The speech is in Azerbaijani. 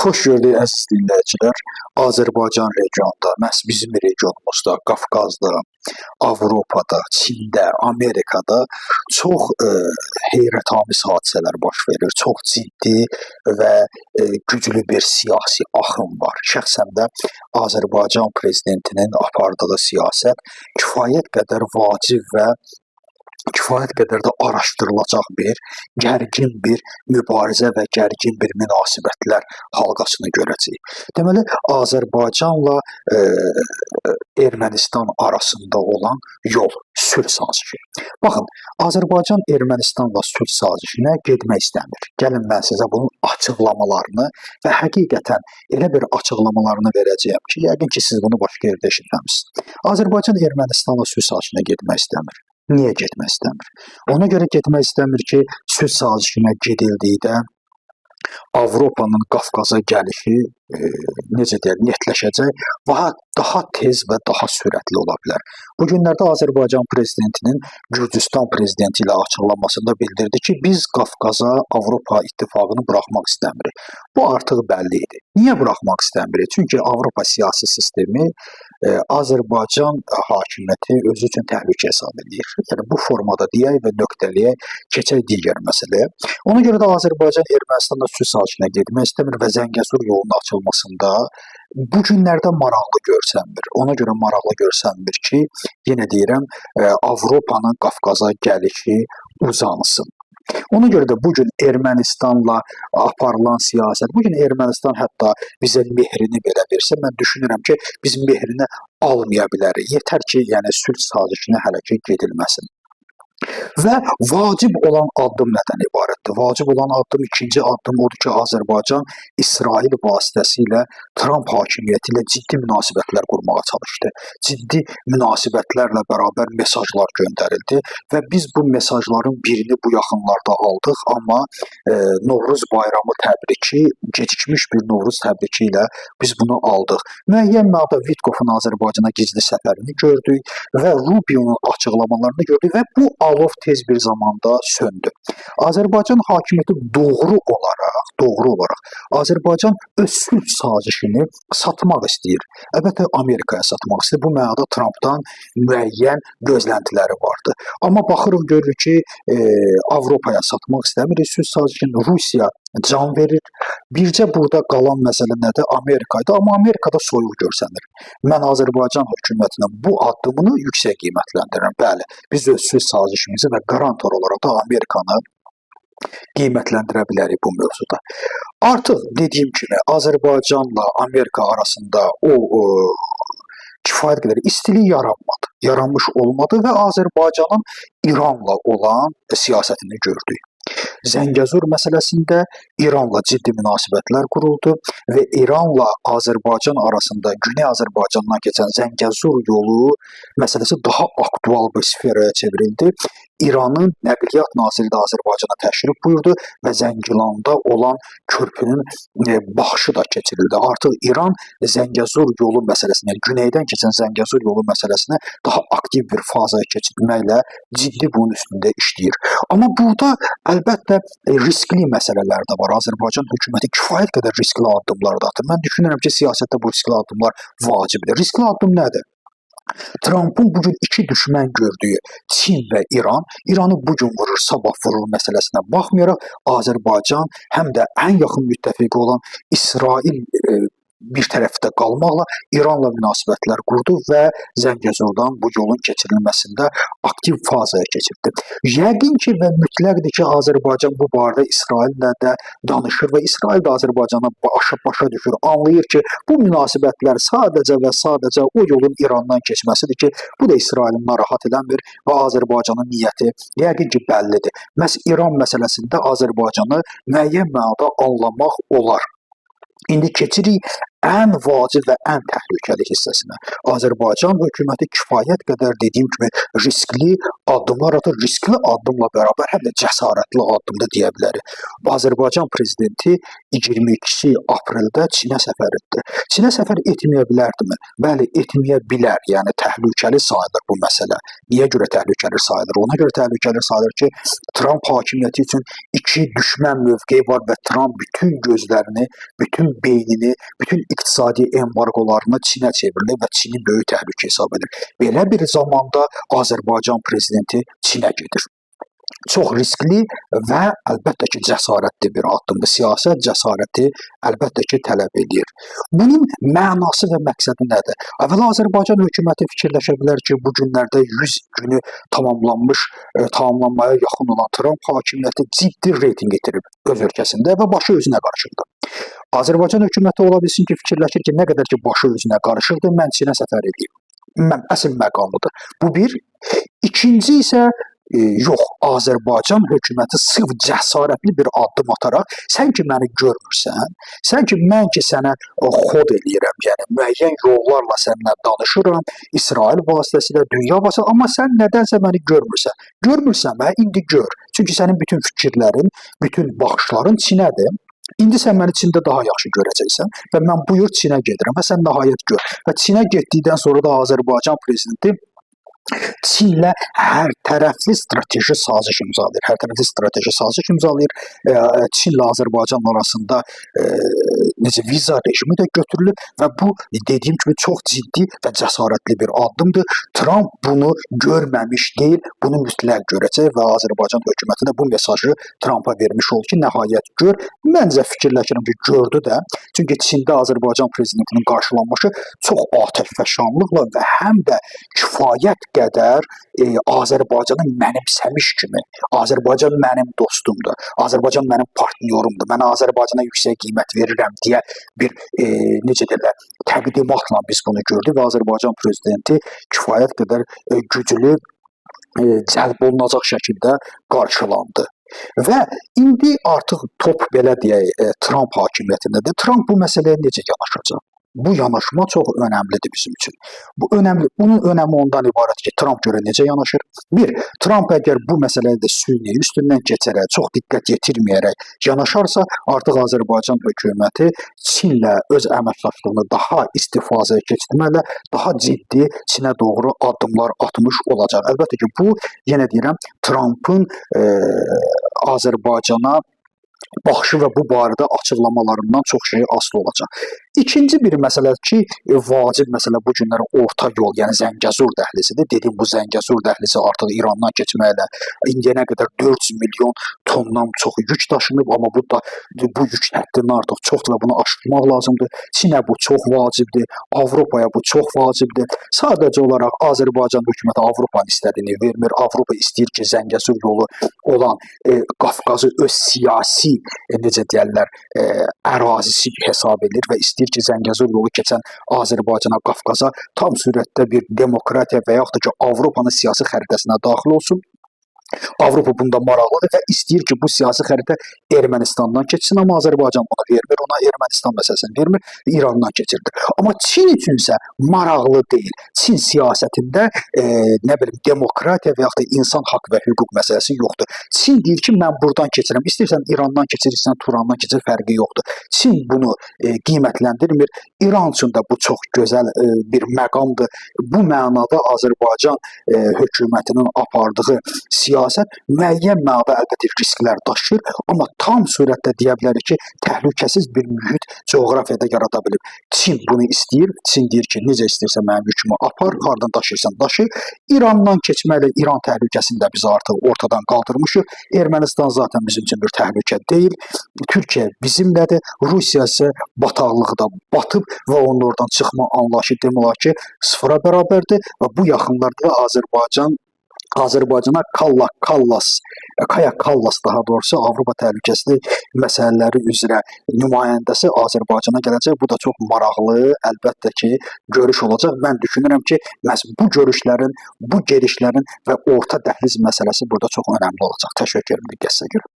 Xoş gördük əziz dinləyicilər. Azərbaycan regionunda, məhz bizim regionumuzda, Qafqazda, Avropada, Çində, Amerikada çox heyrətamiz hadisələr baş verir. Çox ciddi və güclü bir siyasi axım var. Şəxsən də Azərbaycan prezidentinin apardığı siyasət kifayət qədər vacib və kifayət qədər də araşdırılacaq bir, gərgin bir mübarizə və gərgin bir münasibətlər halqasını görəcəyik. Deməli, Azərbaycanla Ermənistan arasında olan yol, sülh sazişi. Baxın, Azərbaycan Ermənistanla sülh sazişinə getmək istəmir. Gəlin mən sizə bunun açıqlamalarını və həqiqətən elə bir açıqlamalarını verəcəyəm ki, yəqin ki, siz bunu başqa yerdə eşitməmisiniz. Azərbaycan Ermənistanla sülh sazişinə getmək istəmir. Niyə getmək istəmir? Ona görə getmək istəmir ki, sülh sazişinə gedildikdə Avropanın Qafqaza gəlişi necə deyək, netləşəcək və daha tez və daha sürətli ola bilər. Bu günlərdə Azərbaycan prezidentinin Gürcüstan prezidenti ilə açıqlamasında bildirdi ki, biz Qafqaza Avropa İttifaqını buraxmaq istəmirik. Bu artıq bəlli idi. Niyə buraxmaq istəmirik? Çünki Avropa siyasi sistemi Azərbaycan hakimiyyəti özü üçün təhlükə hesab edir. Yəni bu formada deyək və nöqtəliyək, keçək digər məsələyə. Ona görə də Azərbaycan Ermənistanla sülh sazişinə getmək istəmir və Zəngəzur yolunun açılmasında bu günlərdə maraqlı görsənmir. Ona görə maraqlı görsənmir ki, yenə deyirəm, Avropanın Qafqaza gəlişi uzansın. Ona görə də bugün Ermənistanla aparılan siyasət, bugün Ermənistan hətta bizə mehrini belə versə, mən düşünürəm ki, biz mehrini almaya bilərik. Yetər ki, yəni sülh sazişinə hələ ki gedilməsin. Və vacib olan addım nədən ibarətdir? Vacib olan addım, ikinci addım odur ki, Azərbaycan İsrail vasitəsilə Tramp hakimiyyəti ilə ciddi münasibətlər qurmağa çalışdı. Ciddi münasibətlərlə bərabər mesajlar göndərildi və biz bu mesajların birini bu yaxınlarda aldıq, amma Novruz bayramı təbriki, gecikmiş bir Novruz təbriki ilə biz bunu aldıq. Müəyyən mənada Vitkovun Azərbaycana gizli səfərini gördük və Rubionun açıqlamalarını gördük və bu alov tez bir zamanda söndü. Azərbaycan hakimiyyəti doğru olaraq Azərbaycan öz sülh sazişini satmaq istəyir. Əlbəttə Amerikaya satmaq istəyir. Bu mənada Trampdan müəyyən gözləntiləri vardı. Amma baxırıq görürük ki, Avropaya satmaq istəmir. Sülh sazişini Rusiya can verir. Bircə burada qalan məsələ nədir? Amerikaydı. Amma Amerikada soyuq görsənir. Mən Azərbaycan hökumətinin bu addımını yüksək qiymətləndirirəm. Bəli, biz öz sülh sazişimizi və qarantor olaraq da Amerikanı qiymətləndirə bilərik bu mövzuda. Artıq dediyim kimi Azərbaycanla Amerika arasında o kifayət qədər istilik yaranmış olmadı və Azərbaycanın İranla olan siyasətini gördük. Zəngəzur məsələsində İranla ciddi münasibətlər quruldu və İranla Azərbaycan arasında Güney Azərbaycandan keçən Zəngəzur yolu məsələsi daha aktual bir sferaya çevrildi. İranın Nəqliyyat Naziri də Azərbaycana təşrif buyurdu və Zəngilanda olan körpünün baxışı da keçirildi. Artıq İran Zəngəzur yolu məsələsini, yəni güneydən keçən Zəngəzur yolu məsələsini daha aktiv bir fazaya keçirməklə ciddi bunun üstündə işləyir. Amma burada əlbəttə riskli məsələlər də var. Azərbaycan hökuməti kifayət qədər riskli addımlar da atır. Mən düşünürəm ki, siyasətdə bu riskli addımlar vacibdir. Riskli addım nədir? Trump'ın bugün iki düşmən gördüyü Çin və İran, İranı bugün vurur, sabah vurur məsələsinə baxmayaraq Azərbaycan həm də ən yaxın müttəfiqi olan İsrail bir tərəfdə qalmaqla İranla münasibətlər qurdu və Zəngəzurdan bu yolun keçirilməsində aktiv fazaya keçirdi. Yəqin ki və mütləqdir ki, Azərbaycan bu barədə İsraillə də danışır və İsrail də Azərbaycana başa düşür, anlayır ki, bu münasibətlər sadəcə və sadəcə o yolun İrandan keçməsidir ki, bu da İsrailin narahat edəndir və Azərbaycanın niyyəti yəqin ki bəllidir. Məhz İran məsələsində Azərbaycanı müəyyən mənada anlamaq olar. İndi keçirik ən vacib və ən təhlükəli hissəsinə. Azərbaycan hökuməti kifayət qədər dediyim kimi riskli addımlar atır. Riskli addımla bərabər həm də cəsarətli addımda deyə bilərik. Azərbaycan prezidenti 22 apreldə Çinə səfər etdi. Çinə səfər etməyə bilərdimi? Bəli, etməyə bilər. Yəni təhlükəli sayılır bu məsələ. Niyə görə təhlükəli sayılır? Ona görə təhlükəli sayılır ki, Trump hakimiyyəti üçün iki düşmən mövqeyi var və Trump bütün gözlərini, bütün beynini, bütün iqtisadi embargolarını Çinə çevirir və Çini böyük təhlükə hesab edir. Belə bir zamanda Azərbaycan prezidenti Çinə gedir. Çox riskli və əlbəttə ki, cəsarətli bir addımdır. Siyasət cəsarəti əlbəttə ki, tələb edir. Bunun mənası və məqsədi nədir? Əvvəla Azərbaycan hökuməti fikirləşə bilər ki, bu günlərdə 100 günü tamamlanmaya yaxın olan Trump hakimiyyəti ciddi reyting getirib öz ölkəsində və başı özünə qarışıqdır. Azərbaycan hökuməti ola bilsin ki, fikirləşir ki, nə qədər ki, başı özünə qarışıqdır, mən Çinə səfər edeyim. Əsl məqamıdır. Bu bir. İkinci isə yox, Azərbaycan hökuməti sırf cəsarətli bir addım ataraq, sən ki məni görmürsən, sən ki mən ki sənə xod eləyirəm, yəni müəyyən yollarla səninlə danışıram, İsrail vasitəsilə, dünya vasitəsilə, amma sən nədənsə məni görmürsən. Görmürsən, indi gör. Çünki sənin bütün fikirlərin, bütün baxışların Çinədir. İndi sən məni Çində daha yaxşı görəcəksən və mən buyur Çinə gedirəm və sən nəhayət gör. Və Çinə getdikdən sonra da Azərbaycan prezidenti Çinlə hər tərəfli strateji saziş imzalayır. Hər tərəfli strateji saziş imzalayır. Çinlə Azərbaycan arasında necə viza rejimi də götürülür və bu dediyim kimi çox ciddi və cəsarətli bir addımdır. Trump bunu görməmiş deyil, bunu mütləq görəcək və Azərbaycan hökuməti də bu mesajı Trumpa vermiş oldu ki, nəhayət gör. Məncə fikirləşirəm ki, gördü də. Çünki Çində Azərbaycan prezidentinin qarşılanması çox atəşfəşanlıqla və həm də kifayət qədər Azərbaycanı mənimsəmiş kimi, Azərbaycan mənim dostumdur, Azərbaycan mənim partnyorumdur, mən Azərbaycana yüksək qiymət verirəm deyə bir, necə deyirlər, təqdimatla biz bunu gördük və Azərbaycan prezidenti kifayət qədər güclü, cəlb olunacaq şəkildə qarşılandı. Və indi artıq top belə deyək, Trump hakimiyyətindədir. Trump bu məsələyə necə yanaşacaq? Bu yanaşma çox önəmlidir bizim üçün. Bunun önəmi ondan ibarət ki, Trump görə necə yanaşır? Bir, Trump əgər bu məsələyə də süni üstündən keçərək, çox diqqət yetirməyərək yanaşarsa, artıq Azərbaycan hökuməti Çinlə öz əməkdaşlığını daha istifazəyə keçirməklə daha ciddi Çinə doğru addımlar atmış olacaq. Əlbəttə ki, bu, yenə deyirəm, Trumpın Azərbaycana baxışı və bu barədə açıqlamalarından çox şey asılı olacaq. İkinci bir məsələ ki, vacib məsələ bu günləri orta yol, yəni Zəngəzur dəhlizidir. Dedim, bu Zəngəzur dəhlizi artıq İrandan keçməklə indiyənə qədər 400 milyon tondan çox yük daşınıb, amma bu yük həddindən artıq çoxdur və bunu aşırmaq lazımdır. Çinə bu çox vacibdir, Avropaya bu çox vacibdir. Sadəcə olaraq Azərbaycan hökuməti Avropanın istədiyini vermir. Avropa istəyir ki, Zəngəzur yolu olan Qafqazı öz siyasi, necə deyərlər, ərazisi hesab edir və istəyir ki, Zəngəzur yolu keçən Azərbaycana, Qafqaza tam sürətdə bir demokratiya və yaxud da ki, Avropanın siyasi xəritəsinə daxil olsun. Avropa bunda maraqlıdır və istəyir ki, bu siyasi xəritə Ermənistandan keçsin, amma Azərbaycan bunu vermir, ona Ermənistan məsələsini vermir, İrandan keçirdir. Amma Çin üçünsə maraqlı deyil. Çin siyasətində nə bilim, demokratiya və yaxud da insan haqq və hüquq məsələsi yoxdur. Çin deyir ki, mən buradan keçirəm, istəyirsən İrandan keçirirsən, Turandan keçir, fərqi yoxdur. Çin bunu qiymətləndirmir. İran üçün də bu çox gözəl bir məqamdır. Bu mənada Azərbaycan hökumətinin apardığı siyasət müəyyən mənada əlbəttə risklər daşıyır, amma tam surətdə deyə bilərik ki, təhlükəsiz bir mühit coğrafiyada yarada bilir. Çin bunu istəyir. Çin deyir ki, necə istəyirsən mənim yükümü apar, hardan daşıyırsan daşı. İrandan keçməklə İran təhlükəsini də biz artıq ortadan qaldırmışıq. Ermənistan zaten bizim üçün bir təhlükə deyil. Türkiyə bizimlədir. Rusiya isə bataqlıqda batıb və onun oradan çıxma anlayışı demək olar ki, sıfıra bərabərdir və bu yaxınlarda Azərbaycana Kaya Kallas daha doğrusu Avropa təhlükəsizlik məsələləri üzrə nümayəndəsi Azərbaycana gələcək. Bu da çox maraqlı, əlbəttə ki, görüş olacaq. Mən düşünürəm ki, bu görüşlərin, bu gedişlərin və orta dəhliz məsələsi burada çox önəmli olacaq. Təşəkkür ederim diqqətinizə görə.